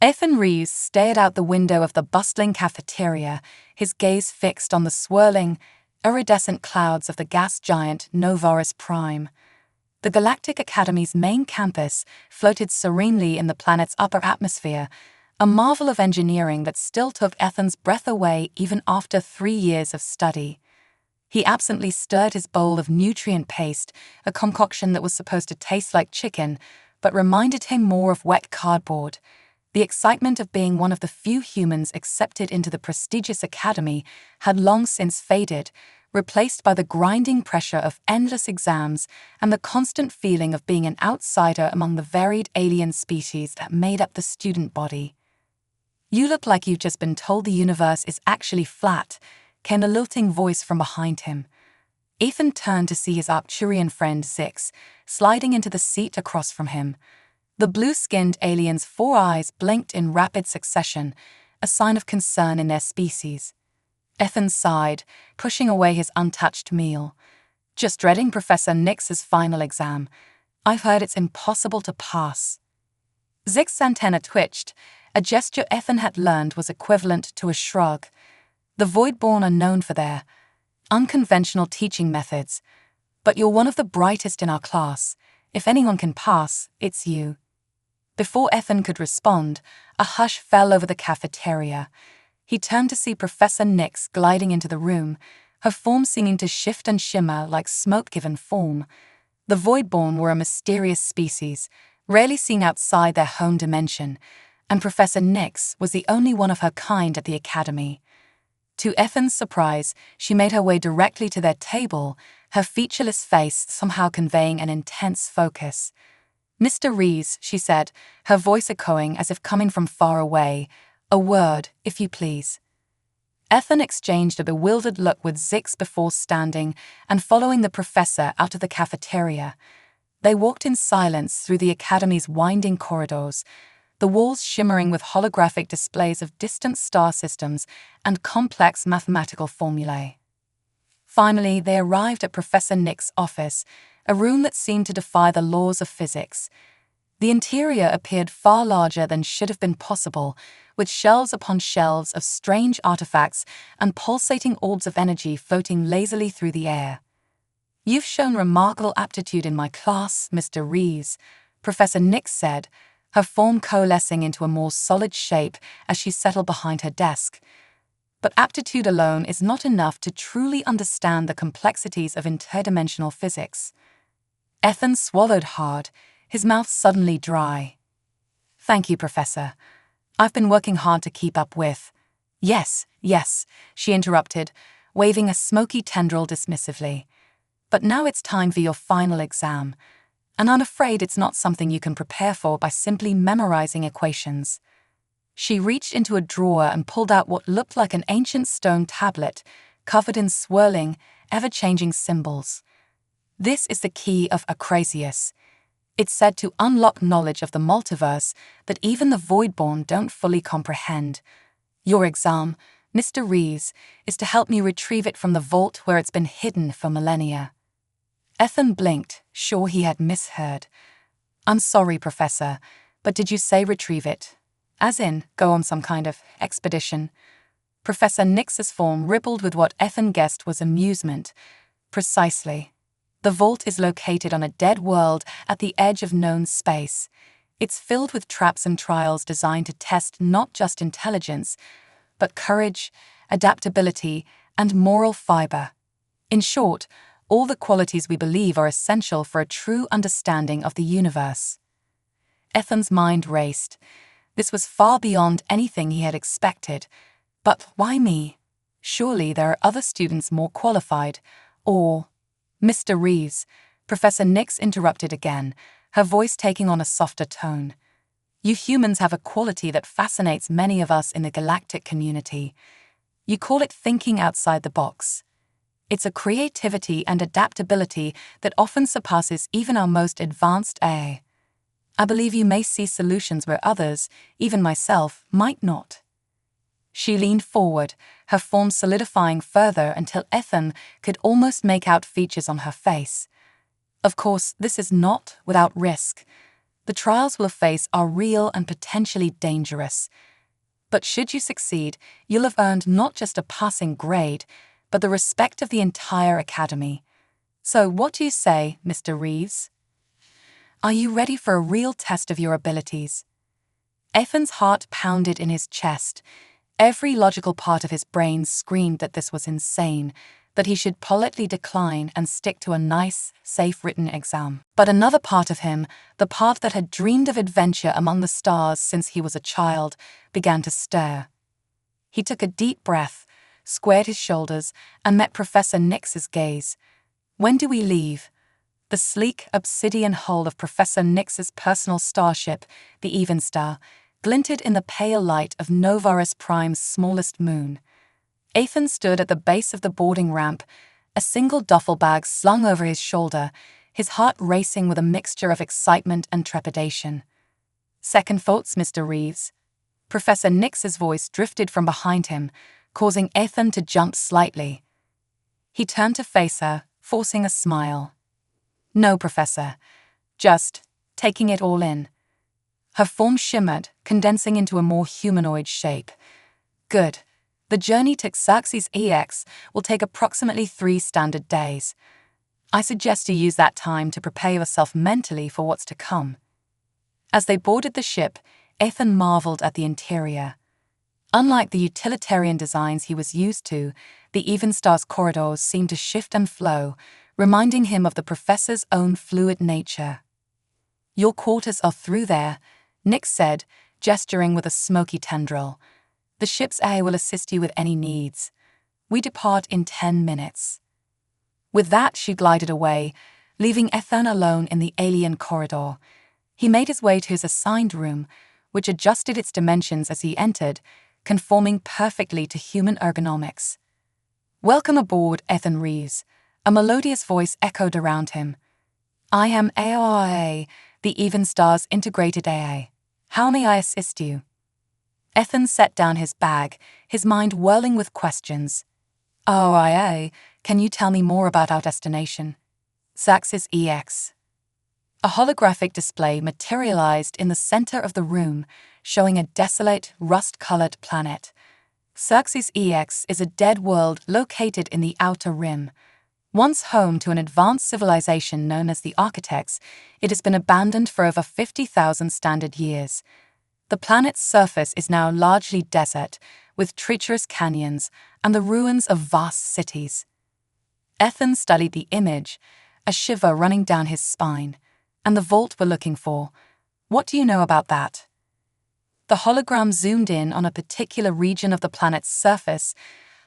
Ethan Reeves stared out the window of the bustling cafeteria, his gaze fixed on the swirling, iridescent clouds of the gas giant Novaris Prime. The Galactic Academy's main campus floated serenely in the planet's upper atmosphere, a marvel of engineering that still took Ethan's breath away even after 3 years of study. He absently stirred his bowl of nutrient paste, a concoction that was supposed to taste like chicken, but reminded him more of wet cardboard. The excitement of being one of the few humans accepted into the prestigious academy had long since faded, replaced by the grinding pressure of endless exams and the constant feeling of being an outsider among the varied alien species that made up the student body. "You look like you've just been told the universe is actually flat," came the lilting voice from behind him. Ethan turned to see his Arcturian friend Zix sliding into the seat across from him. The blue-skinned alien's 4 eyes blinked in rapid succession, a sign of concern in their species. Ethan sighed, pushing away his untouched meal. "Just dreading Professor Nix's final exam. I've heard it's impossible to pass." Zix's antenna twitched, a gesture Ethan had learned was equivalent to a shrug. The Voidborn are known for their unconventional teaching methods. "But you're one of the brightest in our class. If anyone can pass, it's you." Before Ethan could respond, a hush fell over the cafeteria. He turned to see Professor Nix gliding into the room, her form seeming to shift and shimmer like smoke given form. The Voidborn were a mysterious species, rarely seen outside their home dimension, and Professor Nix was the only one of her kind at the academy. To Ethan's surprise, she made her way directly to their table, her featureless face somehow conveying an intense focus. "Mr. Reeves," she said, her voice echoing as if coming from far away. "A word, if you please." Ethan exchanged a bewildered look with Zix before standing and following the professor out of the cafeteria. They walked in silence through the academy's winding corridors, the walls shimmering with holographic displays of distant star systems and complex mathematical formulae. Finally, they arrived at Professor Nix's office, a room that seemed to defy the laws of physics. The interior appeared far larger than should have been possible, with shelves upon shelves of strange artifacts and pulsating orbs of energy floating lazily through the air. "You've shown remarkable aptitude in my class, Mr. Reeves," Professor Nix said, her form coalescing into a more solid shape as she settled behind her desk. "But aptitude alone is not enough to truly understand the complexities of interdimensional physics." Ethan swallowed hard, his mouth suddenly dry. "Thank you, Professor. I've been working hard to keep up with—" Yes, she interrupted, waving a smoky tendril dismissively. "But now it's time for your final exam, and I'm afraid it's not something you can prepare for by simply memorizing equations." She reached into a drawer and pulled out what looked like an ancient stone tablet, covered in swirling, ever-changing symbols. "This is the key of Acrasius. It's said to unlock knowledge of the multiverse that even the Voidborn don't fully comprehend. Your exam, Mr. Reeves, is to help me retrieve it from the vault where it's been hidden for millennia." Ethan blinked, sure he had misheard. "I'm sorry, Professor, but did you say retrieve it? As in, go on some kind of expedition?" Professor Nix's form rippled with what Ethan guessed was amusement. "Precisely. The vault is located on a dead world at the edge of known space. It's filled with traps and trials designed to test not just intelligence, but courage, adaptability, and moral fiber. In short, all the qualities we believe are essential for a true understanding of the universe." Ethan's mind raced. This was far beyond anything he had expected. But why me? Surely there are other students more qualified. Or— "Mr. Reeves," Professor Nix interrupted again, her voice taking on a softer tone. "You humans have a quality that fascinates many of us in the galactic community. You call it thinking outside the box. It's a creativity and adaptability that often surpasses even our most advanced AI. I believe you may see solutions where others, even myself, might not." She leaned forward, her form solidifying further until Ethan could almost make out features on her face. "Of course, this is not without risk. The trials we'll face are real and potentially dangerous. But should you succeed, you'll have earned not just a passing grade, but the respect of the entire academy. So what do you say, Mr. Reeves? Are you ready for a real test of your abilities? Ethan's heart pounded in his chest. Every logical part of his brain screamed that this was insane, that he should politely decline and stick to a nice, safe-written exam. But another part of him, the part that had dreamed of adventure among the stars since he was a child, began to stir. He took a deep breath, squared his shoulders, and met Professor Nix's gaze. When do we leave? The sleek obsidian hull of Professor Nix's personal starship, the Evenstar, glinted in the pale light of Novaris Prime's smallest moon. Ethan stood at the base of the boarding ramp, a single duffel bag slung over his shoulder, his heart racing with a mixture of excitement and trepidation. Second thoughts, Mr. Reeves? Professor Nix's voice drifted from behind him, causing Ethan to jump slightly. He turned to face her, forcing a smile. No, Professor. Just taking it all in. Her form shimmered, condensing into a more humanoid shape. Good. The journey to Galaxies EX will take approximately 3 standard days. I suggest you use that time to prepare yourself mentally for what's to come. As they boarded the ship, Ethan marveled at the interior. Unlike the utilitarian designs he was used to, the Evenstar's corridors seemed to shift and flow, reminding him of the professor's own fluid nature. Your quarters are through there, Nix said, gesturing with a smoky tendril. The ship's air will assist you with any needs. We depart in 10 minutes. With that, she glided away, leaving Ethan alone in the alien corridor. He made his way to his assigned room, which adjusted its dimensions as he entered, conforming perfectly to human ergonomics. Welcome aboard, Ethan Reeves. A melodious voice echoed around him. I am AOIA, the Evenstar's integrated AA. How may I assist you? Ethan set down his bag, his mind whirling with questions. AOIA, can you tell me more about our destination? Galaxies EX. A holographic display materialized in the center of the room, showing a desolate, rust-colored planet. Galaxies EX is a dead world located in the Outer Rim. Once home to an advanced civilization known as the Architects, it has been abandoned for over 50,000 standard years. The planet's surface is now largely desert, with treacherous canyons and the ruins of vast cities. Ethan studied the image, a shiver running down his spine. And the vault we're looking for. What do you know about that? The hologram zoomed in on a particular region of the planet's surface,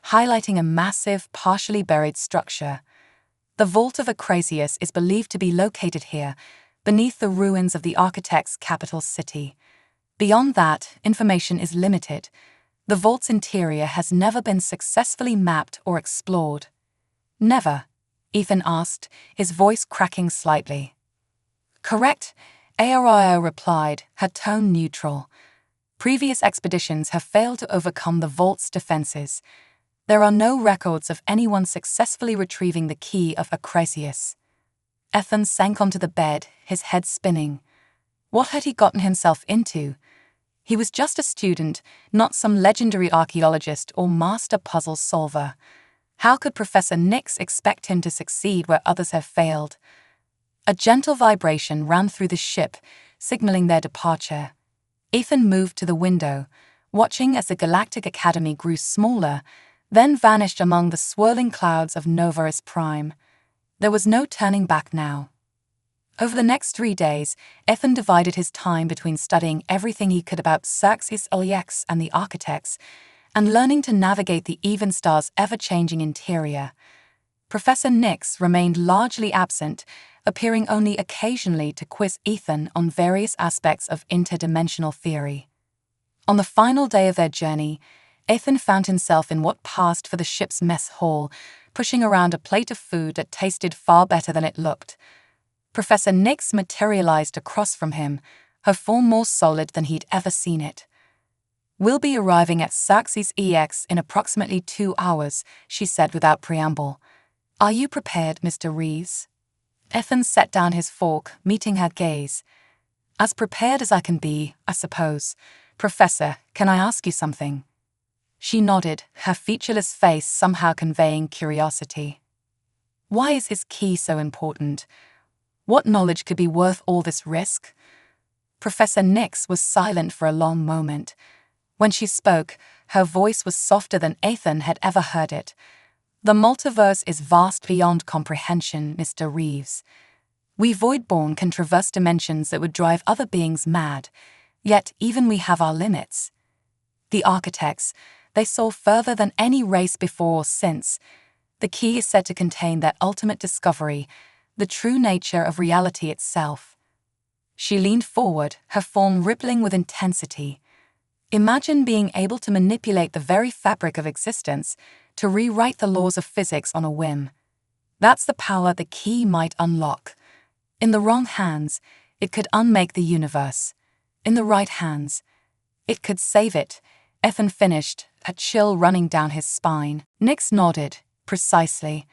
highlighting a massive, partially buried structure. The Vault of Acrasius is believed to be located here, beneath the ruins of the Architect's capital city. Beyond that, information is limited. The vault's interior has never been successfully mapped or explored. Never? Ethan asked, his voice cracking slightly. Correct, Aorio replied, her tone neutral. Previous expeditions have failed to overcome the vault's defenses. There are no records of anyone successfully retrieving the key of Acrasius. Ethan sank onto the bed, his head spinning. What had he gotten himself into? He was just a student, not some legendary archaeologist or master puzzle solver. How could Professor Nix expect him to succeed where others have failed? A gentle vibration ran through the ship, signaling their departure. Ethan moved to the window, watching as the Galactic Academy grew smaller, then vanished among the swirling clouds of Novaris Prime. There was no turning back now. Over the next 3 days, Ethan divided his time between studying everything he could about Galaxies EX and the Architects, and learning to navigate the Evenstar's ever-changing interior. Professor Nix remained largely absent, appearing only occasionally to quiz Ethan on various aspects of interdimensional theory. On the final day of their journey, Ethan found himself in what passed for the ship's mess hall, pushing around a plate of food that tasted far better than it looked. Professor Nix materialized across from him, her form more solid than he'd ever seen it. We'll be arriving at Galaxies EX in approximately 2 hours, she said without preamble. Are you prepared, Mr. Reeves? Ethan set down his fork, meeting her gaze. As prepared as I can be, I suppose. Professor, can I ask you something? She nodded, her featureless face somehow conveying curiosity. Why is his key so important? What knowledge could be worth all this risk? Professor Nix was silent for a long moment. When she spoke, her voice was softer than Ethan had ever heard it. The multiverse is vast beyond comprehension, Mr. Reeves. We Voidborn can traverse dimensions that would drive other beings mad, yet even we have our limits. The architects, they saw further than any race before or since. The key is said to contain their ultimate discovery, the true nature of reality itself. She leaned forward, her form rippling with intensity. Imagine being able to manipulate the very fabric of existence, to rewrite the laws of physics on a whim. That's the power the key might unlock. In the wrong hands, it could unmake the universe. In the right hands, it could save it. Ethan finished, a chill running down his spine. Nix nodded. Precisely.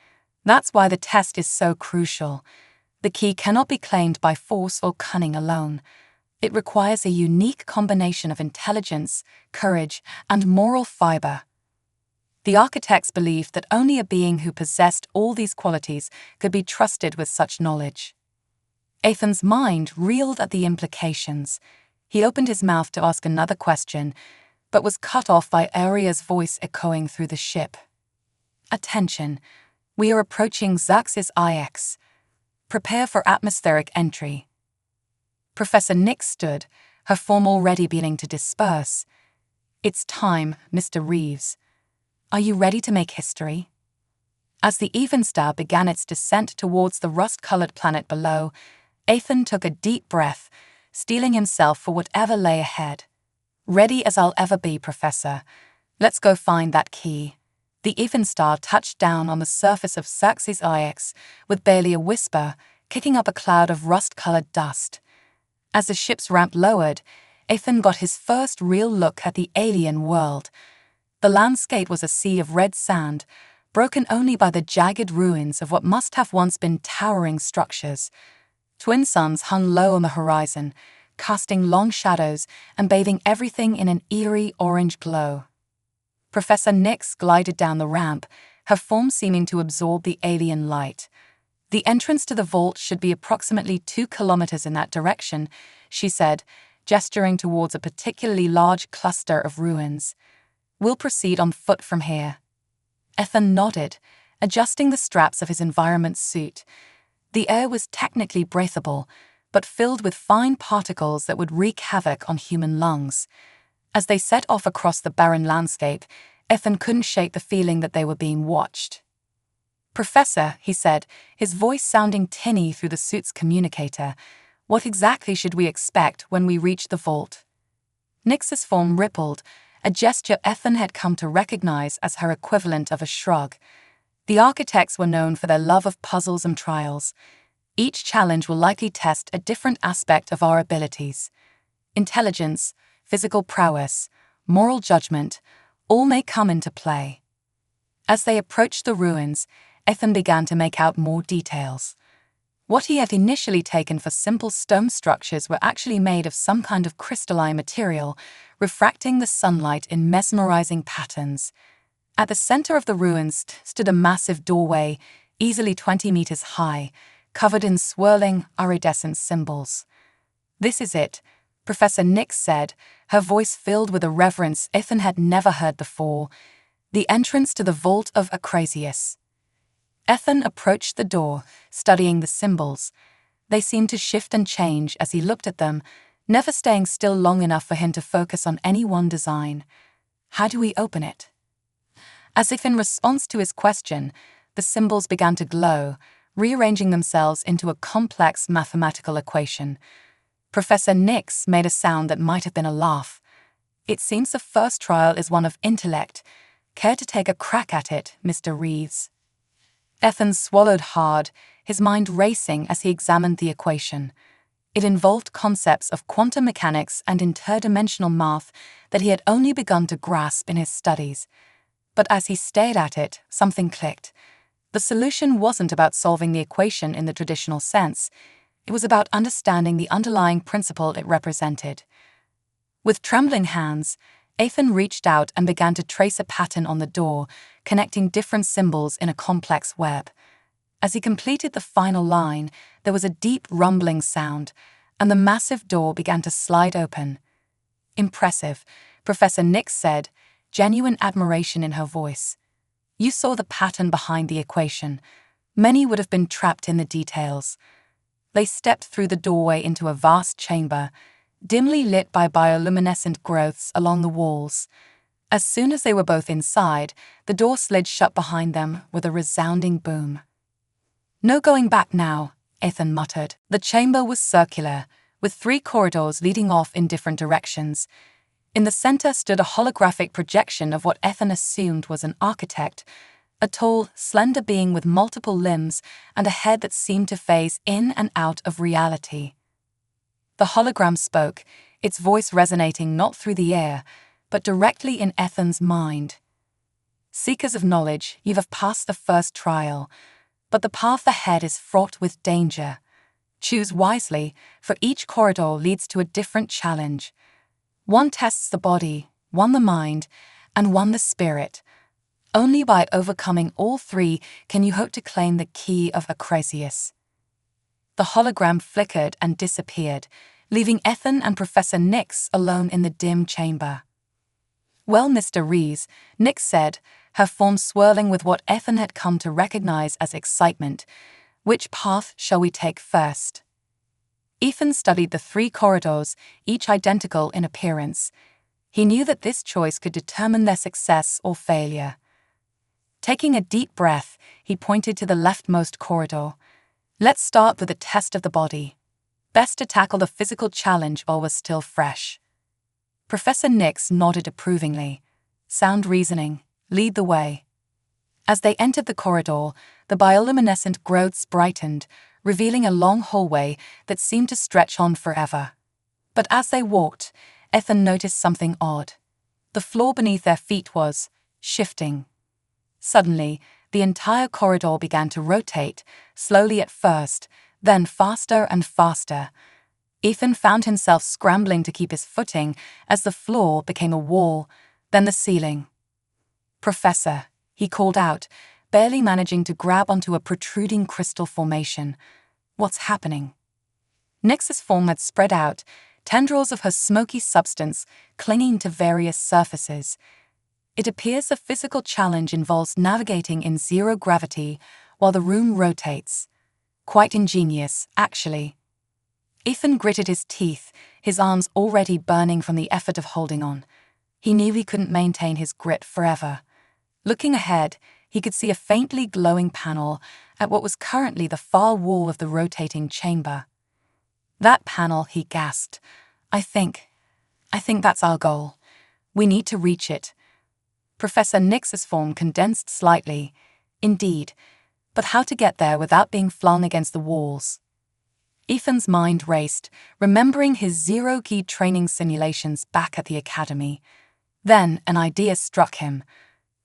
That's why the test is so crucial. The key cannot be claimed by force or cunning alone. It requires a unique combination of intelligence, courage, and moral fiber. The architects believed that only a being who possessed all these qualities could be trusted with such knowledge. Ethan's mind reeled at the implications. He opened his mouth to ask another question, but was cut off by Aria's voice echoing through the ship. Attention, we are approaching Galaxies IX. Prepare for atmospheric entry. Professor Nix stood, her form already beginning to disperse. It's time, Mr. Reeves. Are you ready to make history? As the Evenstar began its descent towards the rust-colored planet below, Ethan took a deep breath, steeling himself for whatever lay ahead. Ready as I'll ever be, Professor. Let's go find that key. The Evenstar touched down on the surface of Galaxies IX with barely a whisper, kicking up a cloud of rust-colored dust. As the ship's ramp lowered, Ethan got his first real look at the alien world. The landscape was a sea of red sand, broken only by the jagged ruins of what must have once been towering structures. Twin suns hung low on the horizon, casting long shadows and bathing everything in an eerie orange glow. Professor Nix glided down the ramp, her form seeming to absorb the alien light. The entrance to the vault should be approximately 2 kilometers in that direction, she said, gesturing towards a particularly large cluster of ruins. We'll proceed on foot from here. Ethan nodded, adjusting the straps of his environment suit. The air was technically breathable, but filled with fine particles that would wreak havoc on human lungs. As they set off across the barren landscape, Ethan couldn't shake the feeling that they were being watched. Professor, he said, his voice sounding tinny through the suit's communicator, what exactly should we expect when we reach the vault? Nix's form rippled, a gesture Ethan had come to recognize as her equivalent of a shrug. The architects were known for their love of puzzles and trials. Each challenge will likely test a different aspect of our abilities. Intelligence, physical prowess, moral judgment, all may come into play. As they approached the ruins, Ethan began to make out more details. What he had initially taken for simple stone structures were actually made of some kind of crystalline material, refracting the sunlight in mesmerizing patterns. At the center of the ruins stood a massive doorway, easily 20 meters high, covered in swirling, iridescent symbols. This is it, Professor Nix said, her voice filled with a reverence Ethan had never heard before. The entrance to the Vault of Acrasius. Ethan approached the door, studying the symbols. They seemed to shift and change as he looked at them, never staying still long enough for him to focus on any one design. How do we open it? As if in response to his question, the symbols began to glow, rearranging themselves into a complex mathematical equation. Professor Nix made a sound that might have been a laugh. It seems the first trial is one of intellect. Care to take a crack at it, Mr. Reeves? Ethan swallowed hard, his mind racing as he examined the equation. It involved concepts of quantum mechanics and interdimensional math that he had only begun to grasp in his studies. But as he stared at it, something clicked. The solution wasn't about solving the equation in the traditional sense. It was about understanding the underlying principle it represented. With trembling hands, Ethan reached out and began to trace a pattern on the door, connecting different symbols in a complex web. As he completed the final line, there was a deep rumbling sound, and the massive door began to slide open. "Impressive," Professor Nix said, genuine admiration in her voice. "You saw the pattern behind the equation. Many would have been trapped in the details." They stepped through the doorway into a vast chamber, dimly lit by bioluminescent growths along the walls. As soon as they were both inside, the door slid shut behind them with a resounding boom. "No going back now," Ethan muttered. The chamber was circular, with 3 corridors leading off in different directions. In the center stood a holographic projection of what Ethan assumed was an architect, a tall, slender being with multiple limbs and a head that seemed to phase in and out of reality. The hologram spoke, its voice resonating not through the air, but directly in Ethan's mind. "Seekers of knowledge, you have passed the first trial, but the path ahead is fraught with danger. Choose wisely, for each corridor leads to a different challenge. One tests the body, one the mind, and one the spirit. Only by overcoming all 3 can you hope to claim the key of Acrasius." The hologram flickered and disappeared, leaving Ethan and Professor Nix alone in the dim chamber. "Well, Mr. Rees," Nix said, her form swirling with what Ethan had come to recognize as excitement, "which path shall we take first?" Ethan studied the 3 corridors, each identical in appearance. He knew that this choice could determine their success or failure. Taking a deep breath, he pointed to the leftmost corridor. "Let's start with a test of the body. Best to tackle the physical challenge while we're still fresh." Professor Nix nodded approvingly. "Sound reasoning. Lead the way." As they entered the corridor, the bioluminescent growths brightened, revealing a long hallway that seemed to stretch on forever. But as they walked, Ethan noticed something odd. The floor beneath their feet was shifting. Suddenly, the entire corridor began to rotate, slowly at first, then faster and faster. Ethan found himself scrambling to keep his footing as the floor became a wall, then the ceiling. "Professor," he called out, barely managing to grab onto a protruding crystal formation. "What's happening?" Nix's form had spread out, tendrils of her smoky substance clinging to various surfaces. It appears the physical challenge involves navigating in zero gravity while the room rotates. Quite ingenious, actually. Ethan gritted his teeth, his arms already burning from the effort of holding on. He knew he couldn't maintain his grit forever. Looking ahead, he could see a faintly glowing panel at what was currently the far wall of the rotating chamber. "That panel," he gasped. I think that's our goal. We need to reach it." Professor Nix's form condensed slightly. Indeed, but how to get there without being flung against the walls? Ethan's mind raced, remembering his zero-key training simulations back at the academy. Then an idea struck him.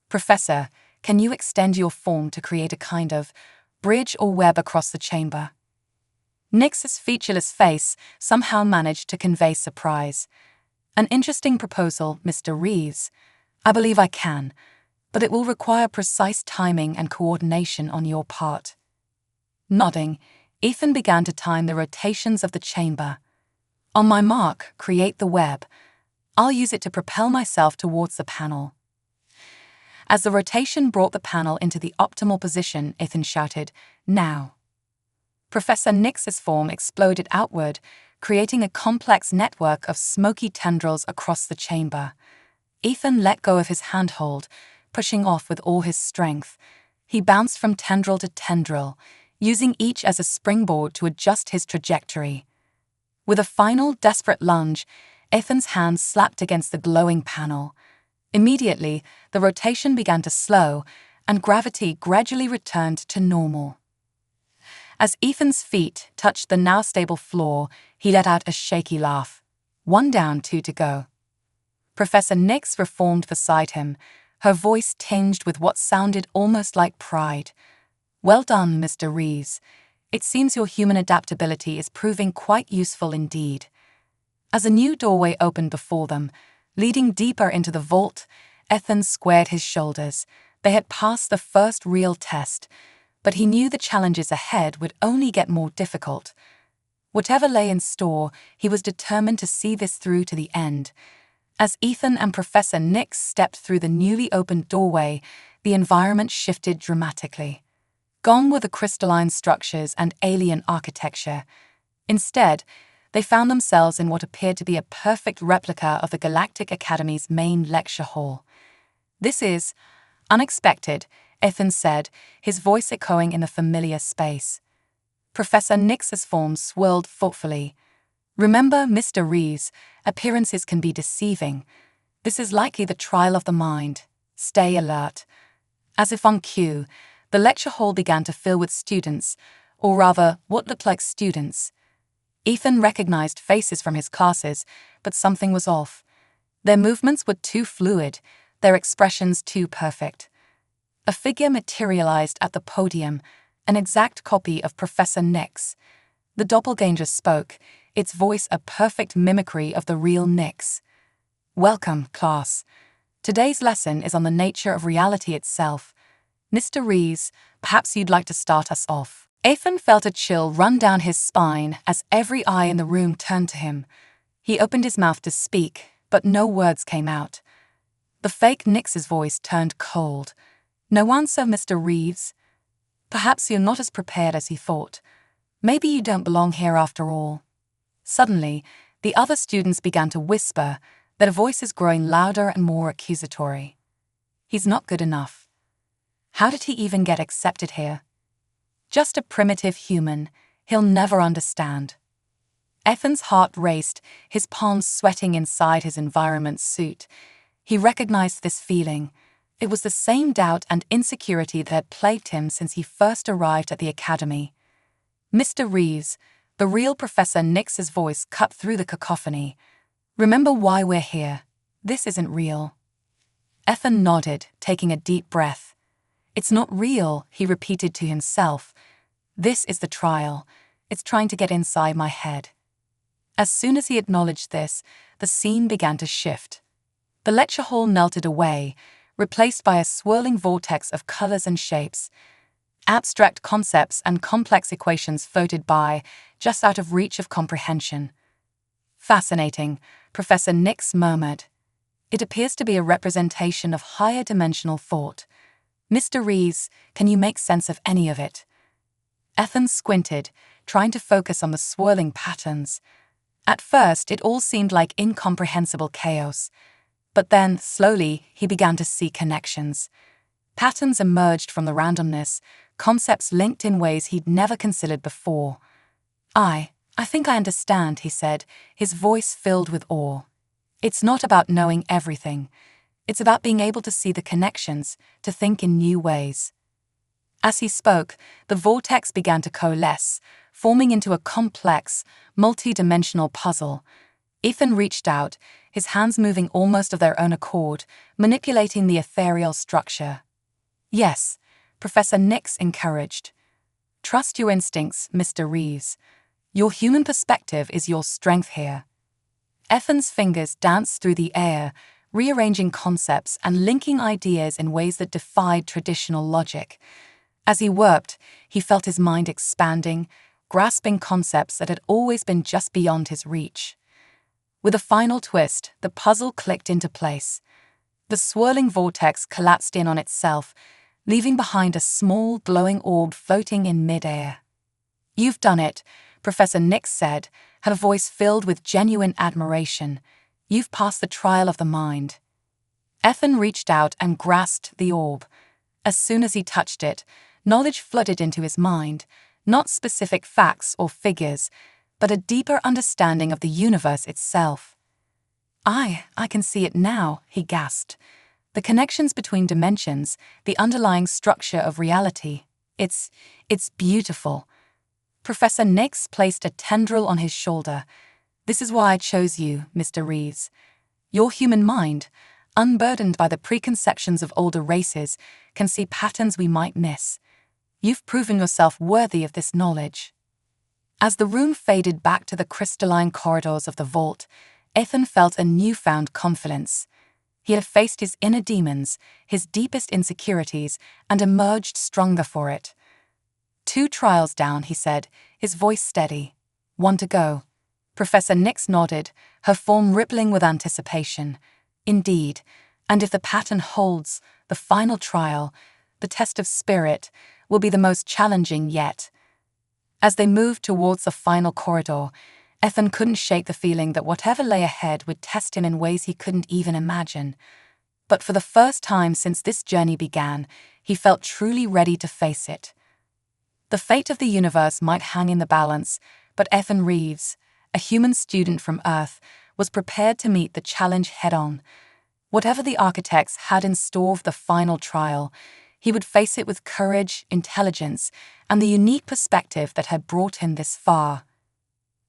"Professor, can you extend your form to create a kind of bridge or web across the chamber?" Nix's featureless face somehow managed to convey surprise. "An interesting proposal, Mr. Reeves. I believe I can, but it will require precise timing and coordination on your part." Nodding, Ethan began to time the rotations of the chamber. "On my mark, create the web. I'll use it to propel myself towards the panel." As the rotation brought the panel into the optimal position, Ethan shouted, "Now." Professor Nix's form exploded outward, creating a complex network of smoky tendrils across the chamber. Ethan let go of his handhold, pushing off with all his strength. He bounced from tendril to tendril, using each as a springboard to adjust his trajectory. With a final, desperate lunge, Ethan's hands slapped against the glowing panel. Immediately, the rotation began to slow, and gravity gradually returned to normal. As Ethan's feet touched the now stable floor, he let out a shaky laugh. 1 down, 2 to go. Professor Nix reformed beside him, her voice tinged with what sounded almost like pride. "Well done, Mr. Reeves. It seems your human adaptability is proving quite useful indeed. As a new doorway opened before them, leading deeper into the vault, Ethan squared his shoulders. They had passed the first real test, but he knew the challenges ahead would only get more difficult. Whatever lay in store, he was determined to see this through to the end. As Ethan and Professor Nix stepped through the newly opened doorway, the environment shifted dramatically. Gone were the crystalline structures and alien architecture. Instead, they found themselves in what appeared to be a perfect replica of the Galactic Academy's main lecture hall. "This is unexpected," Ethan said, his voice echoing in the familiar space. Professor Nix's form swirled thoughtfully. "Remember, Mr. Reeves, appearances can be deceiving. This is likely the trial of the mind. Stay alert." As if on cue, the lecture hall began to fill with students, or rather, what looked like students. Ethan recognized faces from his classes, but something was off. Their movements were too fluid, their expressions too perfect. A figure materialized at the podium, an exact copy of Professor Nix. The doppelganger spoke, its voice a perfect mimicry of the real Nix. "Welcome, class. Today's lesson is on the nature of reality itself. Mr. Reeves, perhaps you'd like to start us off." Ethan felt a chill run down his spine as every eye in the room turned to him. He opened his mouth to speak, but no words came out. The fake Nix's voice turned cold. "No answer, Mr. Reeves? Perhaps you're not as prepared as he thought. Maybe you don't belong here after all." Suddenly, the other students began to whisper, their voices growing louder and more accusatory. "He's not good enough. How did he even get accepted here? Just a primitive human. He'll never understand." Ethan's heart raced, his palms sweating inside his environment suit. He recognized this feeling. It was the same doubt and insecurity that had plagued him since he first arrived at the academy. "Mr. Reeves," the real Professor Nix's voice cut through the cacophony. "Remember why we're here. This isn't real." Ethan nodded, taking a deep breath. "It's not real," he repeated to himself. "This is the trial. It's trying to get inside my head." As soon as he acknowledged this, the scene began to shift. The lecture hall melted away, replaced by a swirling vortex of colors and shapes. Abstract concepts and complex equations floated by, just out of reach of comprehension. "Fascinating," Professor Nix murmured. "It appears to be a representation of higher dimensional thought. Mr. Reeves, can you make sense of any of it?" Ethan squinted, trying to focus on the swirling patterns. At first, it all seemed like incomprehensible chaos. But then, slowly, he began to see connections. Patterns emerged from the randomness, concepts linked in ways he'd never considered before. I think I understand," he said, his voice filled with awe. "It's not about knowing everything. It's about being able to see the connections, to think in new ways." As he spoke, the vortex began to coalesce, forming into a complex, multi-dimensional puzzle. Ethan reached out, his hands moving almost of their own accord, manipulating the ethereal structure. "Yes," Professor Nix encouraged. "Trust your instincts, Mr. Reeves. Your human perspective is your strength here." Ethan's fingers danced through the air, rearranging concepts and linking ideas in ways that defied traditional logic. As he worked, he felt his mind expanding, grasping concepts that had always been just beyond his reach. With a final twist, the puzzle clicked into place. The swirling vortex collapsed in on itself, leaving behind a small, glowing orb floating in mid-air. "You've done it," Professor Nix said, her voice filled with genuine admiration. "You've passed the trial of the mind." Ethan reached out and grasped the orb. As soon as he touched it, knowledge flooded into his mind, not specific facts or figures, but a deeper understanding of the universe itself. I can see it now," he gasped. "The connections between dimensions, the underlying structure of reality. It's beautiful." Professor Nix placed a tendril on his shoulder. "This is why I chose you, Mr. Reeves. Your human mind, unburdened by the preconceptions of older races, can see patterns we might miss. You've proven yourself worthy of this knowledge. As the room faded back to the crystalline corridors of the vault, Ethan felt a newfound confidence. He had faced his inner demons, his deepest insecurities, and emerged stronger for it. 2 trials down, he said, his voice steady. 1 to go. Professor Nix nodded, her form rippling with anticipation. Indeed, and if the pattern holds, the final trial, the test of spirit, will be the most challenging yet. As they moved towards the final corridor, Ethan couldn't shake the feeling that whatever lay ahead would test him in ways he couldn't even imagine. But for the first time since this journey began, he felt truly ready to face it. The fate of the universe might hang in the balance, but Ethan Reeves, a human student from Earth, was prepared to meet the challenge head-on. Whatever the architects had in store for the final trial, he would face it with courage, intelligence, and the unique perspective that had brought him this far.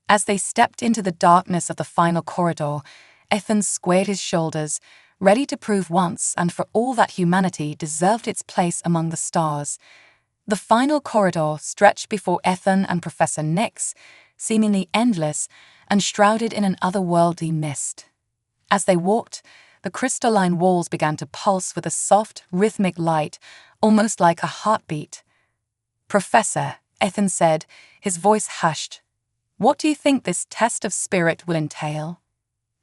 As they stepped into the darkness of the final corridor, Ethan squared his shoulders, ready to prove once and for all that humanity deserved its place among the stars. The final corridor stretched before Ethan and Professor Nix, seemingly endless and shrouded in an otherworldly mist. As they walked, the crystalline walls began to pulse with a soft, rhythmic light, almost like a heartbeat. "Professor," Ethan said, his voice hushed, "what do you think this test of spirit will entail?"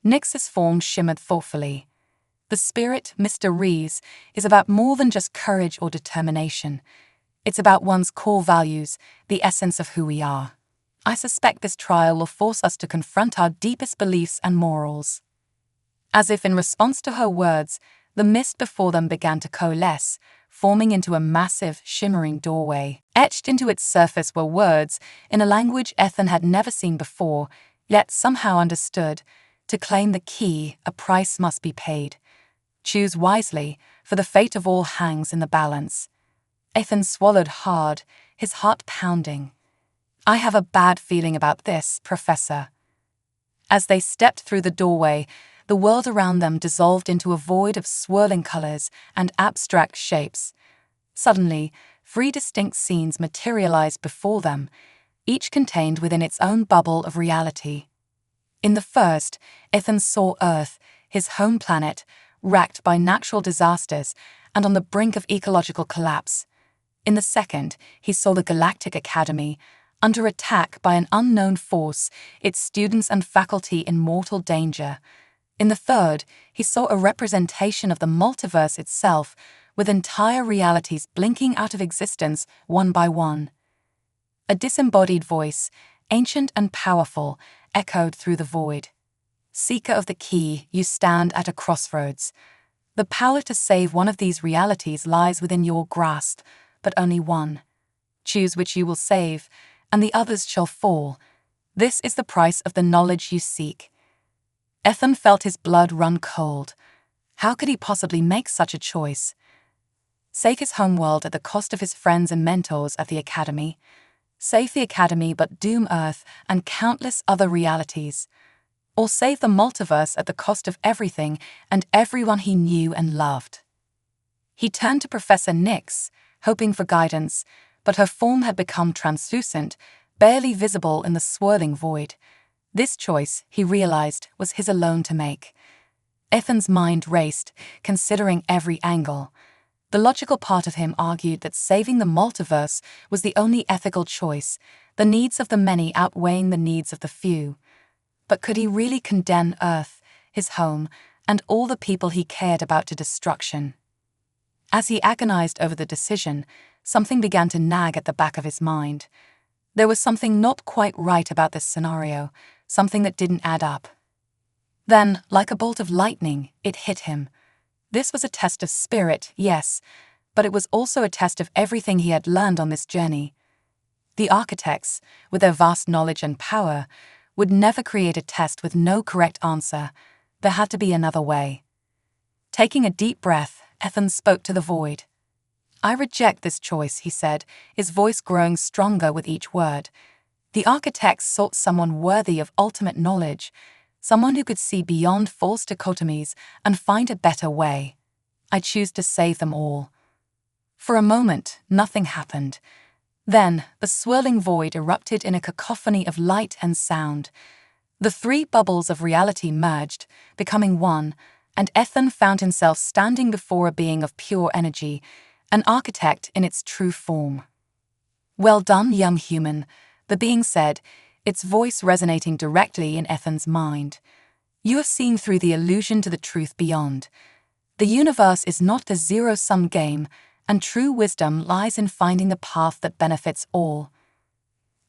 Nix's form shimmered thoughtfully. "The spirit, Mr. Reeves, is about more than just courage or determination. It's about one's core values, the essence of who we are. I suspect this trial will force us to confront our deepest beliefs and morals." As if in response to her words, the mist before them began to coalesce, forming into a massive, shimmering doorway. Etched into its surface were words, in a language Ethan had never seen before, yet somehow understood. To claim the key, a price must be paid. Choose wisely, for the fate of all hangs in the balance. Ethan swallowed hard, his heart pounding. "I have a bad feeling about this, Professor." As they stepped through the doorway, the world around them dissolved into a void of swirling colors and abstract shapes. Suddenly, 3 distinct scenes materialized before them, each contained within its own bubble of reality. In the first, Ethan saw Earth, his home planet, racked by natural disasters and on the brink of ecological collapse. In the second, he saw the Galactic Academy, under attack by an unknown force, its students and faculty in mortal danger. In the third, he saw a representation of the multiverse itself, with entire realities blinking out of existence one by one. A disembodied voice, ancient and powerful, echoed through the void. "Seeker of the key, you stand at a crossroads. The power to save one of these realities lies within your grasp, but only one. Choose which you will save, and the others shall fall. This is the price of the knowledge you seek." Ethan felt his blood run cold. How could he possibly make such a choice? Save his homeworld at the cost of his friends and mentors at the Academy? Save the Academy but doom Earth and countless other realities? Or save the multiverse at the cost of everything and everyone he knew and loved? He turned to Professor Nix, hoping for guidance, but her form had become translucent, barely visible in the swirling void. This choice, he realized, was his alone to make. Ethan's mind raced, considering every angle. The logical part of him argued that saving the multiverse was the only ethical choice, the needs of the many outweighing the needs of the few. But could he really condemn Earth, his home, and all the people he cared about to destruction? As he agonized over the decision, something began to nag at the back of his mind. There was something not quite right about this scenario, something that didn't add up. Then, like a bolt of lightning, it hit him. This was a test of spirit, yes, but it was also a test of everything he had learned on this journey. The architects, with their vast knowledge and power, would never create a test with no correct answer. There had to be another way. Taking a deep breath, Ethan spoke to the void. "I reject this choice," he said, his voice growing stronger with each word. The architects sought someone worthy of ultimate knowledge, someone who could see beyond false dichotomies and find a better way. I choose to save them all." For a moment, nothing happened. Then, the swirling void erupted in a cacophony of light and sound. The three bubbles of reality merged, becoming one, and Ethan found himself standing before a being of pure energy, an architect in its true form. "Well done, young human," the being said, its voice resonating directly in Ethan's mind. "You have seen through the illusion to the truth beyond. The universe is not a zero-sum game, and true wisdom lies in finding the path that benefits all."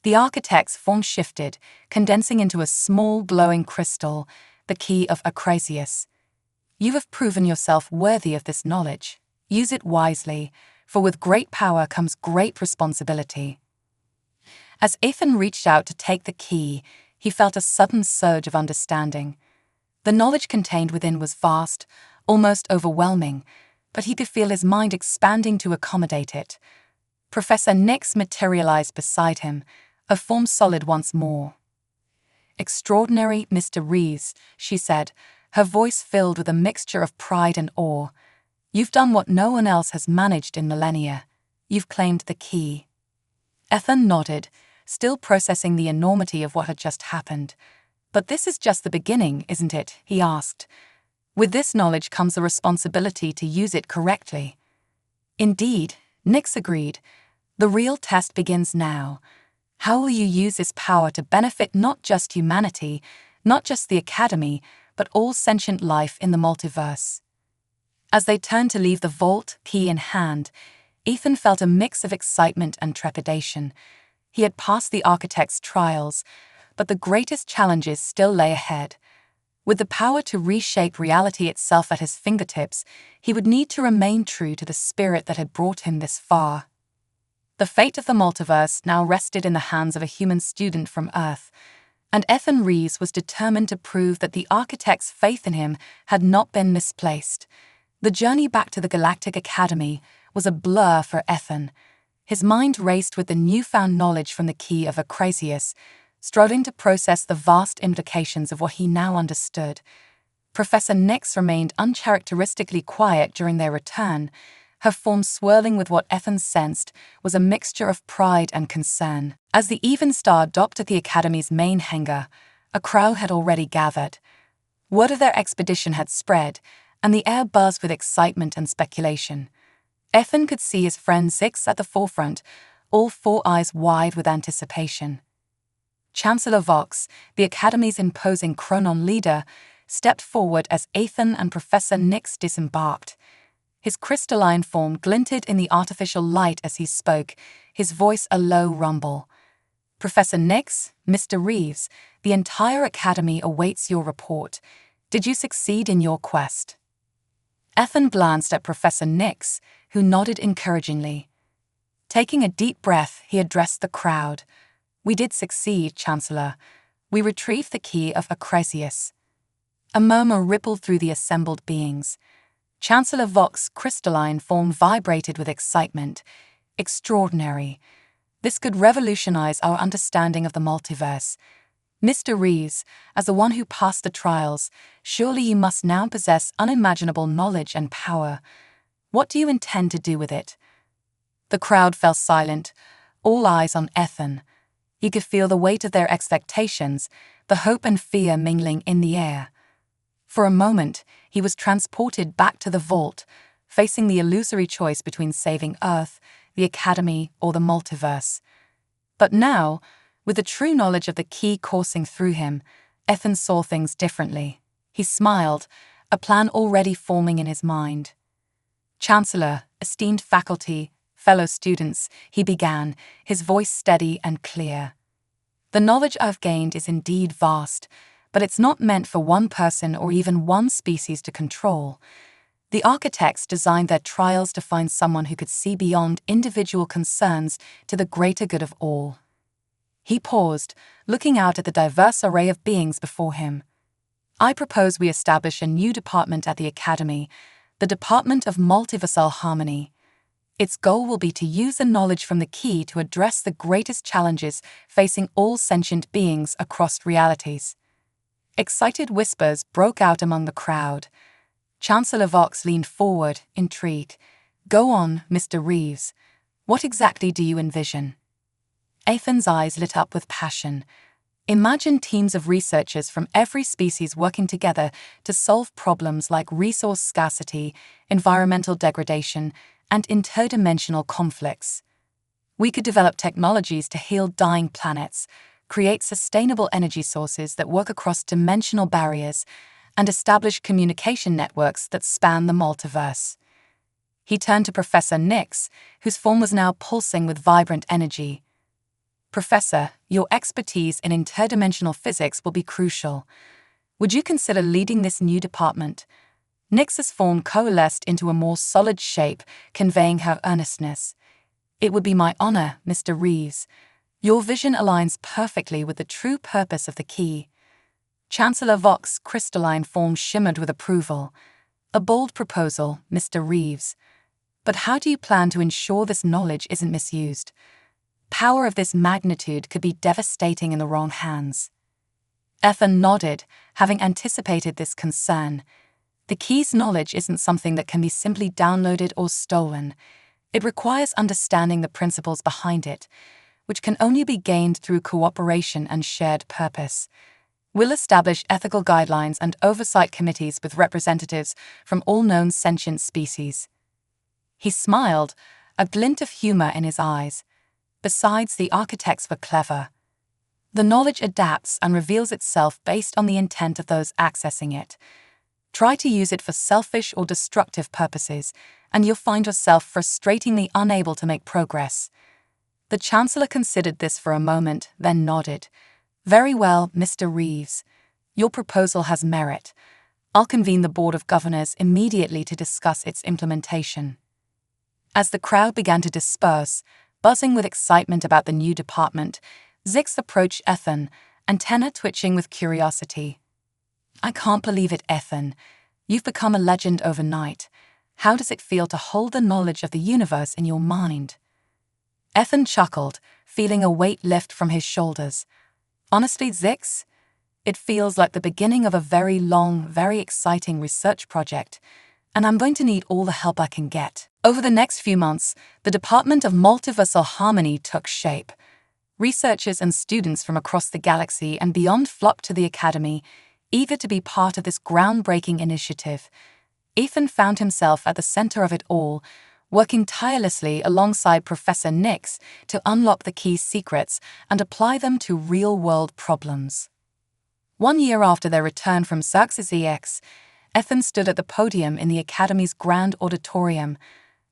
The architect's form shifted, condensing into a small glowing crystal, the key of Acrasius. "You have proven yourself worthy of this knowledge. Use it wisely, for with great power comes great responsibility." As Ethan reached out to take the key, he felt a sudden surge of understanding. The knowledge contained within was vast, almost overwhelming, but he could feel his mind expanding to accommodate it. Professor Nix materialized beside him, a form solid once more. "Extraordinary, Mr. Reeves," she said, her voice filled with a mixture of pride and awe. "You've done what no one else has managed in millennia. You've claimed the key." Ethan nodded, still processing the enormity of what had just happened. "But this is just the beginning, isn't it?" he asked. "With this knowledge comes the responsibility to use it correctly." "Indeed," Nix agreed. "The real test begins now. How will you use this power to benefit not just humanity, not just the Academy, but all sentient life in the multiverse?" As they turned to leave the vault, key in hand, Ethan felt a mix of excitement and trepidation. He had passed the architect's trials, but the greatest challenges still lay ahead. With the power to reshape reality itself at his fingertips, he would need to remain true to the spirit that had brought him this far. The fate of the multiverse now rested in the hands of a human student from Earth, and Ethan Reeves was determined to prove that the architect's faith in him had not been misplaced. The journey back to the Galactic Academy was a blur for Ethan. His mind raced with the newfound knowledge from the key of Acrasius, struggling to process the vast implications of what he now understood. Professor Nix remained uncharacteristically quiet during their return, her form swirling with what Ethan sensed was a mixture of pride and concern. As the Evenstar docked at the Academy's main hangar, a crowd had already gathered. Word of their expedition had spread, and the air buzzed with excitement and speculation. Ethan could see his friend Zix at the forefront, all four eyes wide with anticipation. Chancellor Vox, the Academy's imposing Chronon leader, stepped forward as Ethan and Professor Nix disembarked. His crystalline form glinted in the artificial light as he spoke, his voice a low rumble. "Professor Nix, Mr. Reeves, the entire Academy awaits your report. Did you succeed in your quest?" Ethan glanced at Professor Nix, who nodded encouragingly. Taking a deep breath, he addressed the crowd. "We did succeed, Chancellor. We retrieved the key of Acrasius." A murmur rippled through the assembled beings. Chancellor Vox's crystalline form vibrated with excitement. "Extraordinary. This could revolutionize our understanding of the multiverse. Mr. Reeves, as the one who passed the trials, surely you must now possess unimaginable knowledge and power. What do you intend to do with it?" The crowd fell silent, all eyes on Ethan. He could feel the weight of their expectations, the hope and fear mingling in the air. For a moment, he was transported back to the vault, facing the illusory choice between saving Earth, the Academy, or the multiverse. But now, with the true knowledge of the key coursing through him, Ethan saw things differently. He smiled, a plan already forming in his mind. "Chancellor, esteemed faculty, fellow students," he began, his voice steady and clear. "The knowledge I've gained is indeed vast, but it's not meant for one person or even one species to control. The architects designed their trials to find someone who could see beyond individual concerns to the greater good of all." He paused, looking out at the diverse array of beings before him. "I propose we establish a new department at the Academy, the Department of Multiversal Harmony. Its goal will be to use the knowledge from the key to address the greatest challenges facing all sentient beings across realities." Excited whispers broke out among the crowd. Chancellor Vox leaned forward, intrigued. Go on, Mr. Reeves. What exactly do you envision? Ethan's eyes lit up with passion. Imagine teams of researchers from every species working together to solve problems like resource scarcity, environmental degradation, and interdimensional conflicts. We could develop technologies to heal dying planets, create sustainable energy sources that work across dimensional barriers, and establish communication networks that span the multiverse. He turned to Professor Nix, whose form was now pulsing with vibrant energy. Professor, your expertise in interdimensional physics will be crucial. Would you consider leading this new department? Nix's form coalesced into a more solid shape, conveying her earnestness. It would be my honor, Mr. Reeves. Your vision aligns perfectly with the true purpose of the key. Chancellor Vox's crystalline form shimmered with approval. A bold proposal, Mr. Reeves. But how do you plan to ensure this knowledge isn't misused? Power of this magnitude could be devastating in the wrong hands. Ethan nodded, having anticipated this concern. The key's knowledge isn't something that can be simply downloaded or stolen. It requires understanding the principles behind it, which can only be gained through cooperation and shared purpose. We'll establish ethical guidelines and oversight committees with representatives from all known sentient species. He smiled, a glint of humor in his eyes. Besides, the architects were clever. The knowledge adapts and reveals itself based on the intent of those accessing it. Try to use it for selfish or destructive purposes, and you'll find yourself frustratingly unable to make progress. The Chancellor considered this for a moment, then nodded. Very well, Mr. Reeves. Your proposal has merit. I'll convene the Board of Governors immediately to discuss its implementation. As the crowd began to disperse, buzzing with excitement about the new department, Zix approached Ethan, antenna twitching with curiosity. I can't believe it, Ethan. You've become a legend overnight. How does it feel to hold the knowledge of the universe in your mind? Ethan chuckled, feeling a weight lift from his shoulders. Honestly, Zix, it feels like the beginning of a very long, very exciting research project, and I'm going to need all the help I can get. Over the next few months, the Department of Multiversal Harmony took shape. Researchers and students from across the galaxy and beyond flocked to the Academy, eager to be part of this groundbreaking initiative. Ethan found himself at the center of it all, working tirelessly alongside Professor Nix to unlock the key's secrets and apply them to real-world problems. 1 year after their return from Xerxes EX, Ethan stood at the podium in the Academy's grand auditorium,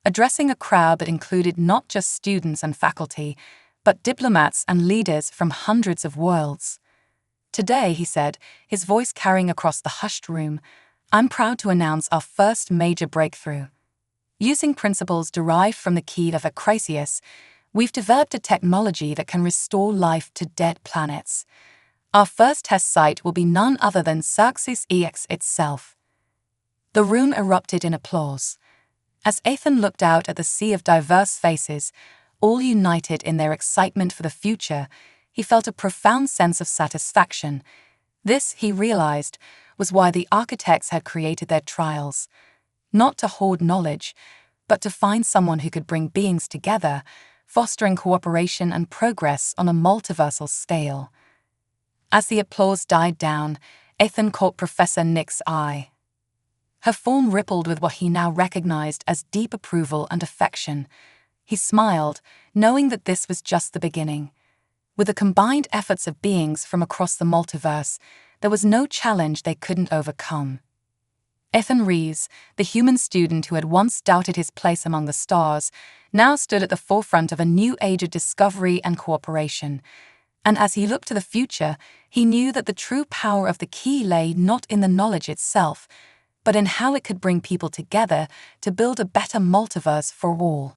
addressing a crowd that included not just students and faculty, but diplomats and leaders from hundreds of worlds. Today, he said, his voice carrying across the hushed room, I'm proud to announce our first major breakthrough. Using principles derived from the key of Acracius, we've developed a technology that can restore life to dead planets. Our first test site will be none other than Xerxes EX itself. The room erupted in applause. As Ethan looked out at the sea of diverse faces, all united in their excitement for the future, he felt a profound sense of satisfaction. This, he realized, was why the architects had created their trials. Not to hoard knowledge, but to find someone who could bring beings together, fostering cooperation and progress on a multiversal scale. As the applause died down, Ethan caught Professor Nix's eye. Her form rippled with what he now recognized as deep approval and affection. He smiled, knowing that this was just the beginning. With the combined efforts of beings from across the multiverse, there was no challenge they couldn't overcome. Ethan Reeves, the human student who had once doubted his place among the stars, now stood at the forefront of a new age of discovery and cooperation. And as he looked to the future, he knew that the true power of the key lay not in the knowledge itself, but in how it could bring people together to build a better multiverse for all.